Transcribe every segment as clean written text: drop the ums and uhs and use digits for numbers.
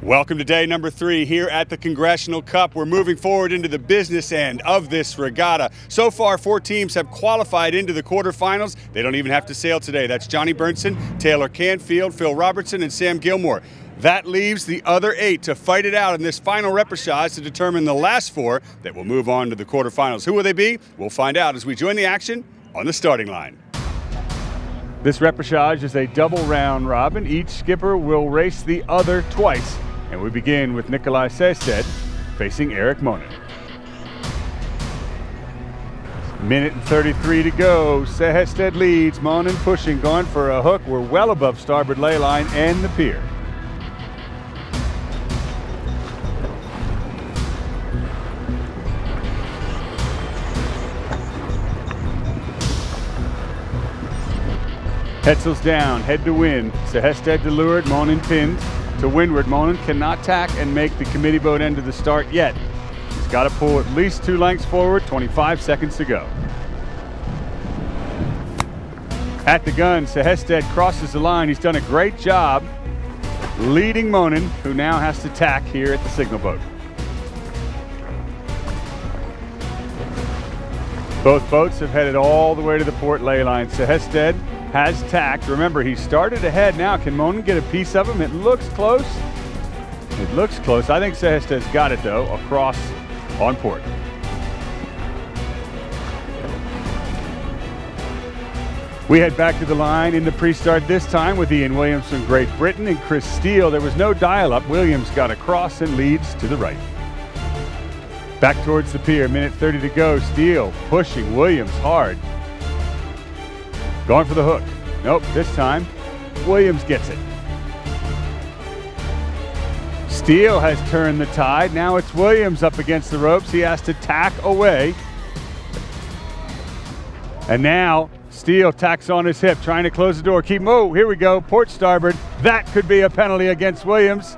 Welcome to day number 3 here at the Congressional Cup. We're moving forward into the business end of this regatta. So far, 4 teams have qualified into the quarterfinals. They don't even have to sail today. That's Johnny Berntsson, Taylor Canfield, Phil Robertson, and Sam Gilmour. That leaves the other 8 to fight it out in this final repechage to determine the last 4 that will move on to the quarterfinals. Who will they be? We'll find out as we join the action on the starting line. This repechage is a double round robin. Each skipper will race the other twice. And we begin with Nikolai Sehested facing Eric Monin. Minute and 33 to go. Sehested leads. Monin pushing, going for a hook. We're well above starboard ley line and the pier. Hetzel's down, head to wind. Sehested to leeward, Monin pinned. To windward, Monin cannot tack and make the committee boat end of the start yet. He's got to pull at least 2 lengths forward, 25 seconds to go. At the gun, Sehested crosses the line. He's done a great job leading Monin, who now has to tack here at the signal boat. Both boats have headed all the way to the port ley line. Sehested has tacked. Remember, he started ahead now. Can Monin get a piece of him? It looks close. It looks close. I think Sehested's got it, though, across on port. We head back to the line in the pre-start this time with Ian Williams from Great Britain and Chris Steele. There was no dial-up. Williams got across and leads to the right. Back towards the pier, minute 30 to go. Steele pushing Williams hard. Going for the hook. Nope, this time Williams gets it. Steele has turned the tide. Now it's Williams up against the ropes. He has to tack away. And now Steele tacks on his hip, trying to close the door. Oh, here we go. Port starboard. That could be a penalty against Williams.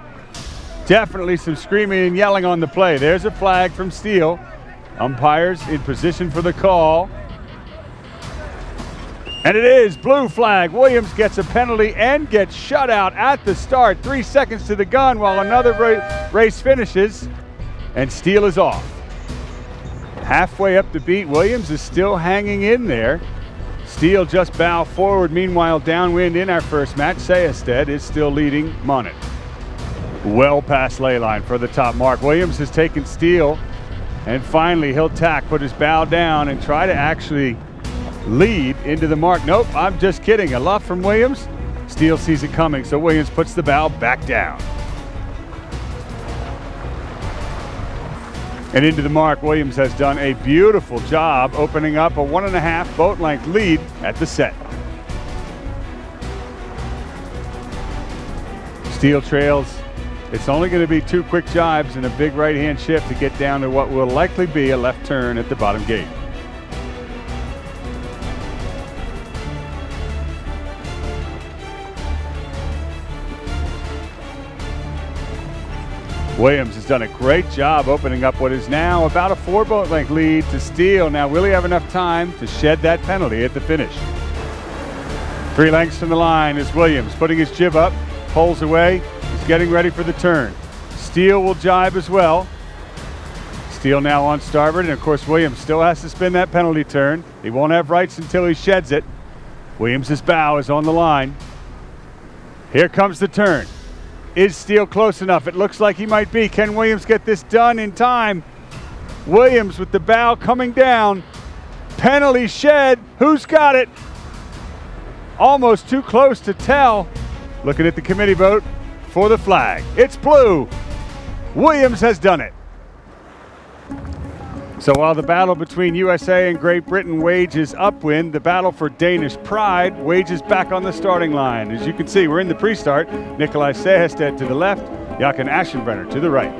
Definitely some screaming and yelling on the play. There's a flag from Steele. Umpires in position for the call. And it is blue flag. Williams gets a penalty and gets shut out at the start. 3 seconds to the gun while another race finishes. And Steele is off. Halfway up the beat, Williams is still hanging in there. Steele just bow forward. Meanwhile, downwind in our first match, Sehested is still leading Monin. Well past ley line for the top mark. Williams has taken Steele. And finally, he'll tack, put his bow down, and try to actually lead into the mark. Nope, I'm just kidding. A luff from Williams. Steele sees it coming, so Williams puts the bow back down. And into the mark, Williams has done a beautiful job opening up a 1.5 boat length lead at the set. Steele trails. It's only going to be 2 quick jibes and a big right-hand shift to get down to what will likely be a left turn at the bottom gate. Williams has done a great job opening up what is now about a 4 boat length lead to Steele. Now, will he have enough time to shed that penalty at the finish? 3 lengths from the line is Williams putting his jib up, pulls away. He's getting ready for the turn. Steele will jibe as well. Steele now on starboard, and of course Williams still has to spin that penalty turn. He won't have rights until he sheds it. Williams's bow is on the line. Here comes the turn. Is Steele close enough? It looks like he might be. Can Williams get this done in time? Williams with the bow coming down. Penalty shed. Who's got it? Almost too close to tell. Looking at the committee boat for the flag. It's blue. Williams has done it. So while the battle between USA and Great Britain wages upwind, the battle for Danish pride wages back on the starting line. As you can see, we're in the pre-start. Nikolai Sehested to the left, Jochen Aschenbrenner to the right.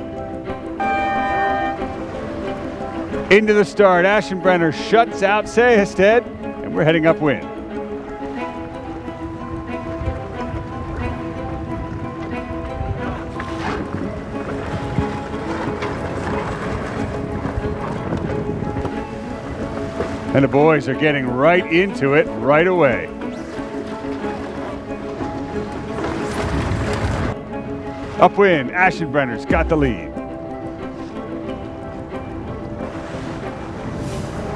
Into the start, Aschenbrenner shuts out Sehested, and we're heading upwind. And the boys are getting right into it right away. Upwind, Aschenbrenner's got the lead.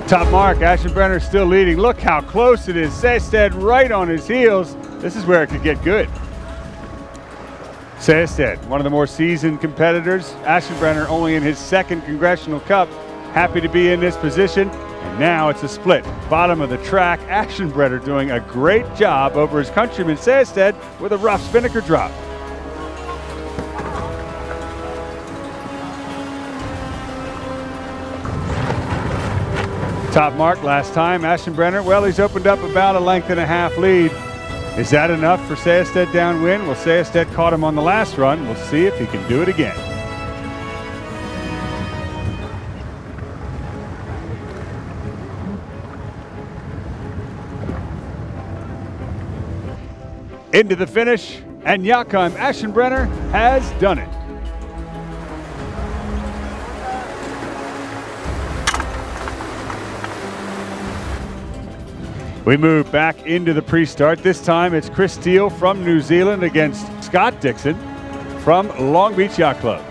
Top mark, Aschenbrenner still leading. Look how close it is. Sehested right on his heels. This is where it could get good. Sehested, one of the more seasoned competitors. Aschenbrenner only in his second Congressional Cup. Happy to be in this position. And now it's a split. Bottom of the track, Aschenbrenner doing a great job over his countryman Sehested with a rough spinnaker drop. Top mark last time, Aschenbrenner, well, he's opened up about a length and a half lead. Is that enough for Sehested downwind? Well, Sehested caught him on the last run. We'll see if he can do it again. Into the finish, and Jakob Aschenbrenner has done it. We move back into the pre-start. This time it's Chris Steele from New Zealand against Scott Dixon from Long Beach Yacht Club.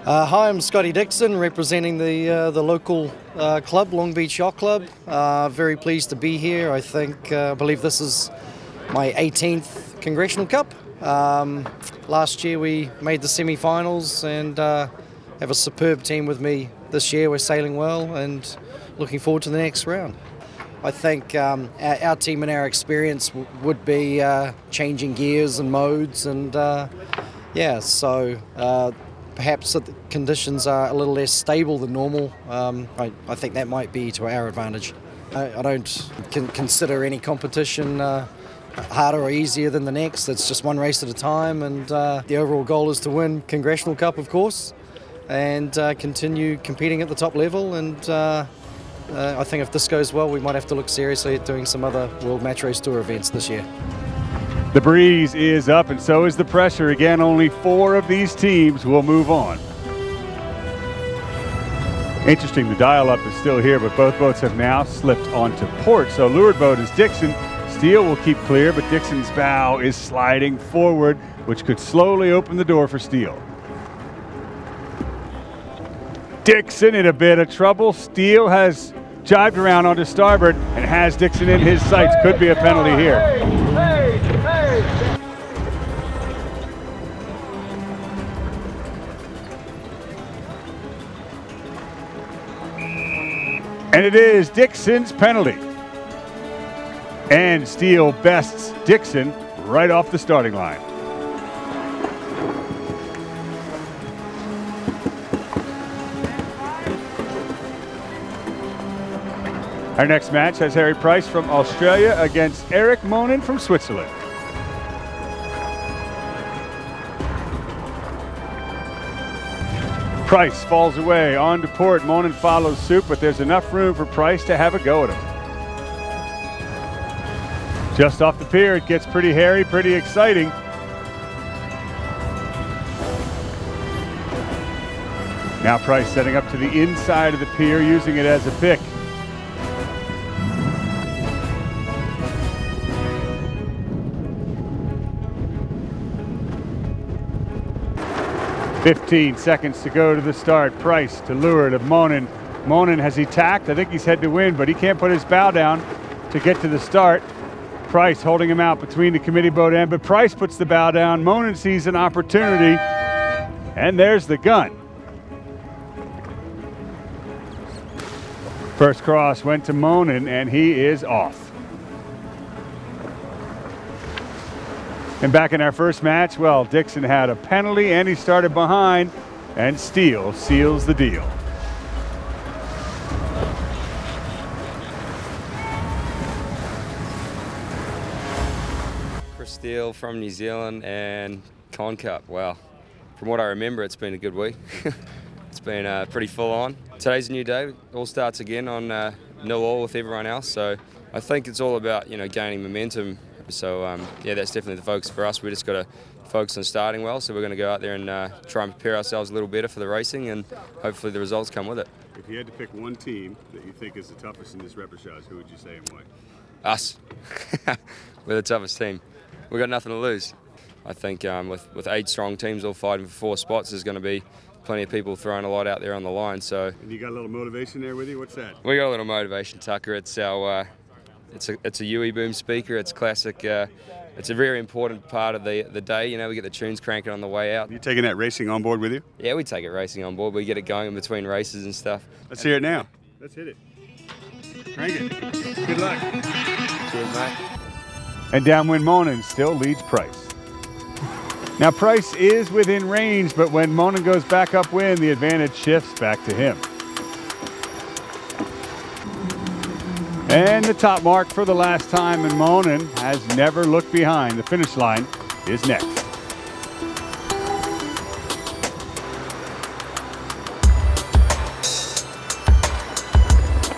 Hi, I'm Scotty Dixon, representing the local club, Long Beach Yacht Club. Very pleased to be here. I believe this is my 18th Congressional Cup. Last year we made the semi-finals and have a superb team with me this year. We're sailing well and looking forward to the next round. I think our team and our experience would be changing gears and modes, and perhaps the conditions are a little less stable than normal. I think that might be to our advantage. I don't consider any competition harder or easier than the next. It's just one race at a time, and the overall goal is to win Congressional Cup, of course, and continue competing at the top level. And I think if this goes well, we might have to look seriously at doing some other World Match Race Tour events this year. The breeze is up, and so is the pressure. Again, only 4 of these teams will move on. Interesting, the dial-up is still here, but both boats have now slipped onto port. So leeward boat is Dixon. Steele will keep clear, but Dixon's bow is sliding forward, which could slowly open the door for Steele. Dixon in a bit of trouble. Steele has jibed around onto starboard and has Dixon in his sights. Could be a penalty here. And it is Dixon's penalty. And Steele bests Dixon right off the starting line. Our next match has Harry Price from Australia against Eric Monin from Switzerland. Price falls away onto port. Monin follows suit, but there's enough room for Price to have a go at him. Just off the pier, it gets pretty hairy, pretty exciting. Now Price setting up to the inside of the pier, using it as a pick. "15 seconds to go to the start. Price to leeward of Monin. Monin, has he tacked? I think he's head to wind, but he can't put his bow down to get to the start. Price holding him out between the committee boat end, but Price puts the bow down. Monin sees an opportunity, and there's the gun. First cross went to Monin, and he is off. And back in our first match, well, Dixon had a penalty, and he started behind, and Steele seals the deal. Steele from New Zealand and Con Cup. Wow, from what I remember, it's been a good week. It's been pretty full on. Today's a new day. It all starts again on 0-all with everyone else. So I think it's all about gaining momentum. So yeah, that's definitely the focus for us. We just got to focus on starting well. So we're going to go out there and try and prepare ourselves a little better for the racing, and hopefully the results come with it. you had to pick one team that you think is the toughest in this repechage, who would you say and why? Us. We're the toughest team. We've got nothing to lose. I think with 8 strong teams all fighting for 4 spots, there's going to be plenty of people throwing a lot out there on the line. So. And you got a little motivation there with you? What's that? We got a little motivation, Tucker. It's our it's a UE boom speaker. It's classic. It's a very important part of the day. You know, we get the tunes cranking on the way out. You taking that racing on board with you? Yeah, we take it racing on board. We get it going in between races and stuff. Let's hear it now. Let's hit it. Crank it. Good luck. Cheers, mate. And downwind Monin still leads Price. Now Price is within range, but when Monin goes back upwind, the advantage shifts back to him. And the top mark for the last time, and Monin has never looked behind. The finish line is next.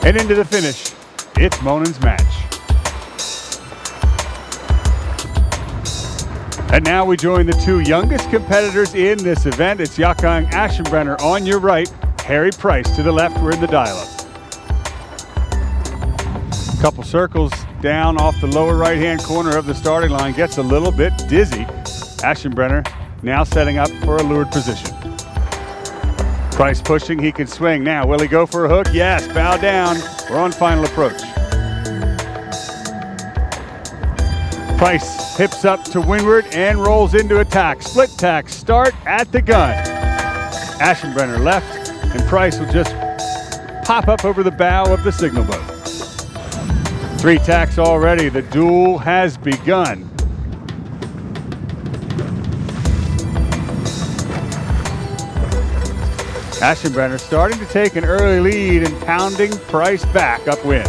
And into the finish, it's Monin's match. And now we join the 2 youngest competitors in this event. It's Yakang Aschenbrenner on your right, Harry Price to the left. We're in the dial-up. Couple circles down off the lower right-hand corner of the starting line, gets a little bit dizzy. Aschenbrenner now setting up for a leeward position. Price pushing, he can swing. Now, will he go for a hook? Yes, bow down. We're on final approach. Price hips up to windward and rolls into attack. Split tack start at the gun. Aschenbrenner left, and Price will just pop up over the bow of the signal boat. 3 tacks already. The duel has begun. Aschenbrenner starting to take an early lead and pounding Price back upwind.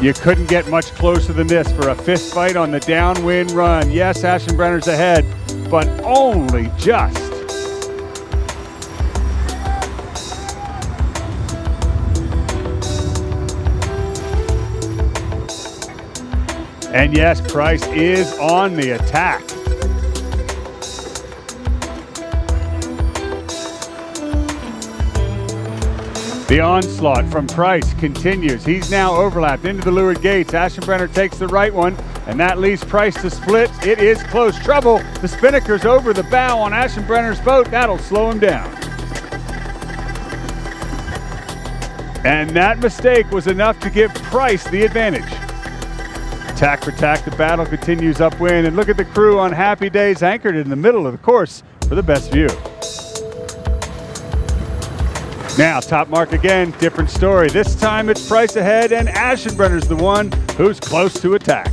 You couldn't get much closer than this for a fist fight on the downwind run. Yes, Aschenbrenner's ahead, but only just. And yes, Price is on the attack. The onslaught from Price continues. He's now overlapped into the leeward gates. Aschenbrenner takes the right one, and that leaves Price to split. It is close trouble. The spinnaker's over the bow on Aschenbrenner's boat. That'll slow him down. And that mistake was enough to give Price the advantage. Tack for tack, the battle continues upwind, and look at the crew on happy days anchored in the middle of the course for the best view. Now, top mark again, different story. This time it's Price ahead, and Aschenbrenner's the one who's close to attack.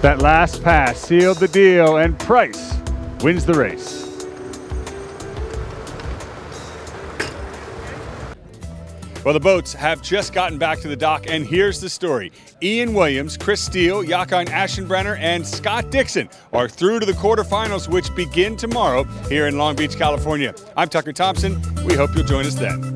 That last pass sealed the deal, and Price wins the race. Well, the boats have just gotten back to the dock, and here's the story. Ian Williams, Chris Steele, Yakang Aschenbrenner, and Scott Dixon are through to the quarterfinals, which begin tomorrow here in Long Beach, California. I'm Tucker Thompson. We hope you'll join us then.